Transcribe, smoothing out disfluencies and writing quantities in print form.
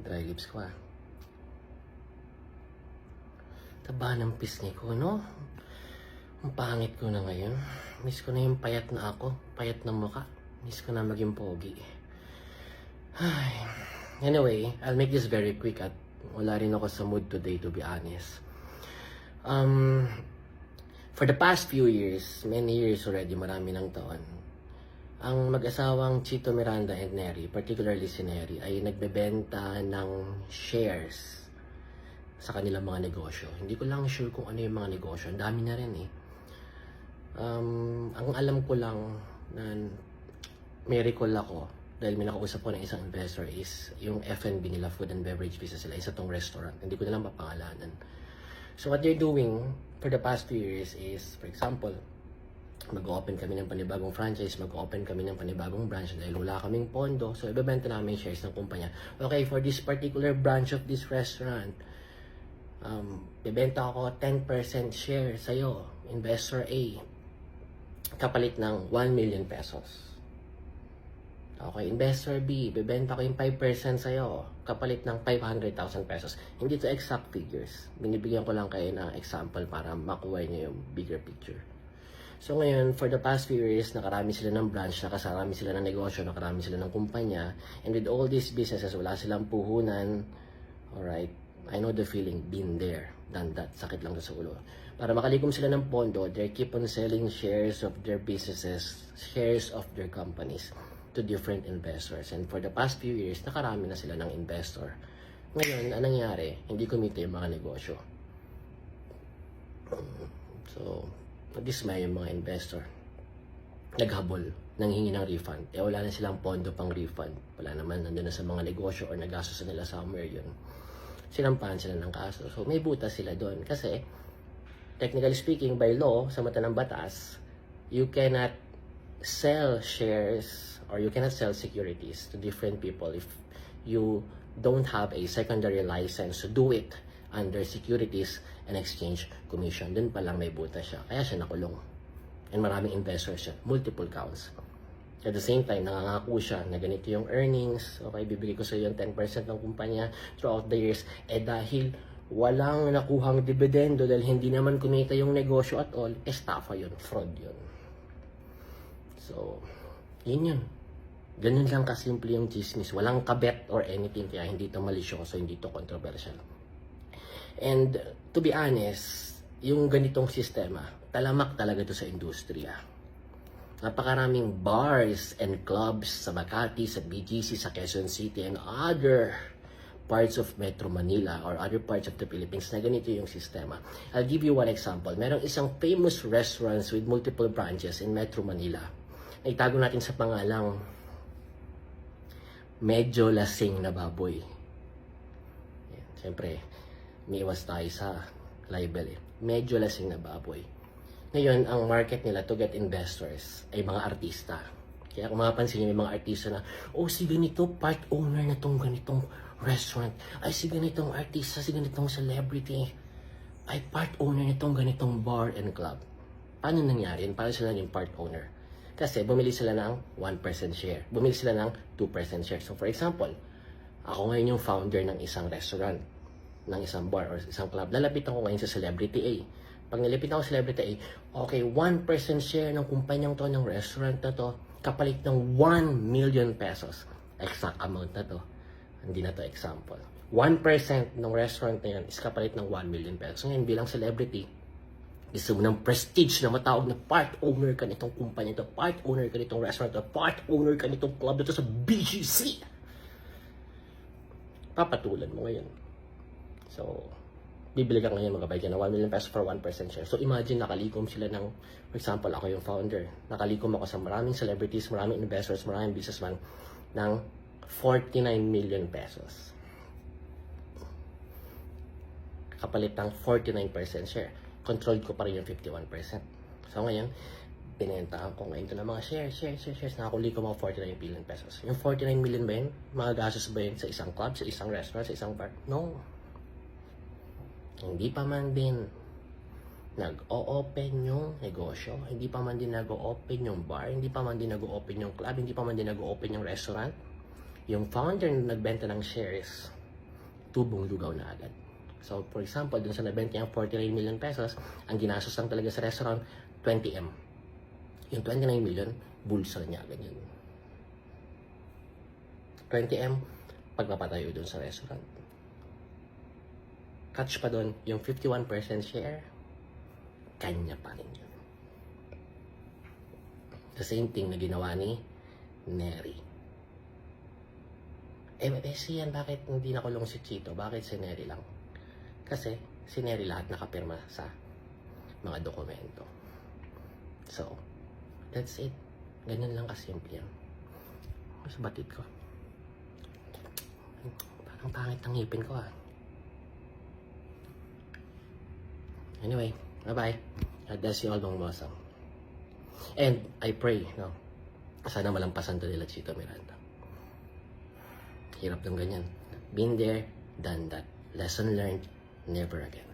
Dry lips ko ah. Taba ng pisngi ko, no? Ang pangit ko na ngayon. Miss ko na yung payat na ako. Payat na mukha. Miss ko na maging pogi. Ay. Anyway, I'll make this very quick at wala rin ako sa mood today, to be honest. For the past few years, many years already, marami ng taon, ang mag-asawang Chito Miranda and Neri, particularly si Neri, ay nagbebenta ng shares sa kanilang mga negosyo. Hindi ko lang sure kung ano yung mga negosyo. Ang dami na rin eh. Ang alam ko lang na miracle ako dahil may nakausap ko ng isang investor is yung F&B nila, food and beverage business nila, isa tong restaurant. Hindi ko na lang mapangalanan. So what they're doing for the past few years is, for example, mag-open kami ng panibagong franchise, mag-open kami ng panibagong branch dahil wala kaming pondo. So ibebenta namin shares ng kumpanya. Okay, for this particular branch of this restaurant, bibenta ako 10% share sa'yo, investor A, kapalit ng 1 million pesos. Okay, investor B, bibenta ko yung 5% sa'yo, kapalit ng 500,000 pesos. Hindi to exact figures. Binibigyan ko lang kayo ng example para makuha niyo yung bigger picture. So ngayon, for the past few years, nakarami sila ng branch, nakarami sila ng negosyo, nakarami sila ng kumpanya, and with all these businesses, wala silang puhunan. Alright, I know the feeling, been there, done that, sakit lang sa ulo. Para makalikom sila ng pondo, they keep on selling shares of their businesses, shares of their companies to different investors. And for the past few years, nakarami na sila ng investor. Ngayon, anong nangyari? Hindi kumita yung mga negosyo. So, nadismay yung mga investor. Naghabol, nanghingi ng refund. Wala na silang pondo pang refund. Wala naman, nandun na sa mga negosyo or nagastos nila somewhere yun. Sinampahan sila ng kaso. So, may butas sila doon. Kasi, technically speaking, by law, sa mata ng batas, you cannot sell shares or you cannot sell securities to different people if you don't have a secondary license to do it under Securities and Exchange Commission. Doon pa lang may butas siya. Kaya siya nakulong. And maraming investors siya. Multiple counts. At the same time, nangangako siya na ganito yung earnings. Okay, bibigay ko sa iyo yung 10% ng kumpanya throughout the years. Dahil walang nakuhang dividendo, dahil hindi naman kumita yung negosyo at all, estafa yun, fraud yun. So, yun. Ganun lang kasimple yung chismis. Walang kabet or anything, kaya hindi ito malisyoso, hindi ito controversial. And to be honest, yung ganitong sistema, talamak talaga ito sa industriya. Napakaraming bars and clubs sa Makati, sa BGC, sa Quezon City, and other parts of Metro Manila or other parts of the Philippines na ganito yung sistema. I'll give you one example. Merong isang famous restaurants with multiple branches in Metro Manila. Itago natin sa pangalang Medyo Lasing na Baboy. Yan, siyempre, miiwas tayo sa libel eh. Medyo Lasing na Baboy. Ngayon, ang market nila to get investors ay mga artista. Kaya kung mapapansin nyo, may mga artista na, oh, si ganito, part owner na tong ganitong restaurant. Ay, si ganitong artista, si ganitong celebrity, ay part owner nitong ganitong bar and club. Paano nangyari? Paano sila naging part owner? Kasi bumili sila ng 1% share. Bumili sila ng 2% share. So for example, ako ngayon yung founder ng isang restaurant, ng isang bar or isang club. Lalapitan ko ngayon sa celebrity A. Pag nilapit ako sa celebrity A, okay, 1% share ng kumpanyang to, ng restaurant na to, kapalit ng 1 million pesos. Exact amount na to. Hindi na to example. 1% ng restaurant na yan is kapalit ng 1 million pesos. Ngayon, bilang celebrity, gusto mo ng prestige na matawag na part owner ka nitong kumpanya to, part owner ka nitong restaurant to, part owner ka nitong club na to sa BGC. Papatulan mo ngayon. So, bibili ka ngayon, magabay ka ng 1 million pesos for 1% share. So imagine, nakalikom sila ng, for example, ako yung founder. Nakalikom ako sa maraming celebrities, maraming investors, maraming businessman ng 49 million pesos. Kapalit ng 49% share. Controlled ko pa rin yung 51%. So ngayon, binentahan ko ngayon ito ng mga shares. Nakalikom ako 49 million pesos. Yung 49 million ba yun? Mga gastos ba yun sa isang club, sa isang restaurant, sa isang bar? No. Hindi pa man din nag-o-open yung negosyo, hindi pa man din nag-o-open yung bar, hindi pa man din nag-o-open yung club, hindi pa man din nag-o-open yung restaurant. Yung founder na nagbenta ng shares, tubong lugaw na agad. So, for example, dun sa nabenta niyang 49 million pesos, ang ginastos lang talaga sa restaurant, 20M. Yung 29 million, bulsa niya agad yun. 20M, pagpapatayo dun sa restaurant. Catch pa dun, yung 51% share, kanya pa rin yun. The same thing na ginawa ni Neri. Siyan, bakit hindi nakulong si Chito? Bakit si Neri lang? Kasi si Neri lahat nakapirma sa mga dokumento. So, that's it. Ganyan lang kasimple yan. Sa batid ko. Parang pangit ang ngipin ko ah. Anyway, bye-bye. God bless you all, mga masang. And I pray, no, sana malampasan to nila Chito Miranda. Hirap ng ganyan. Been there, done that. Lesson learned, never again.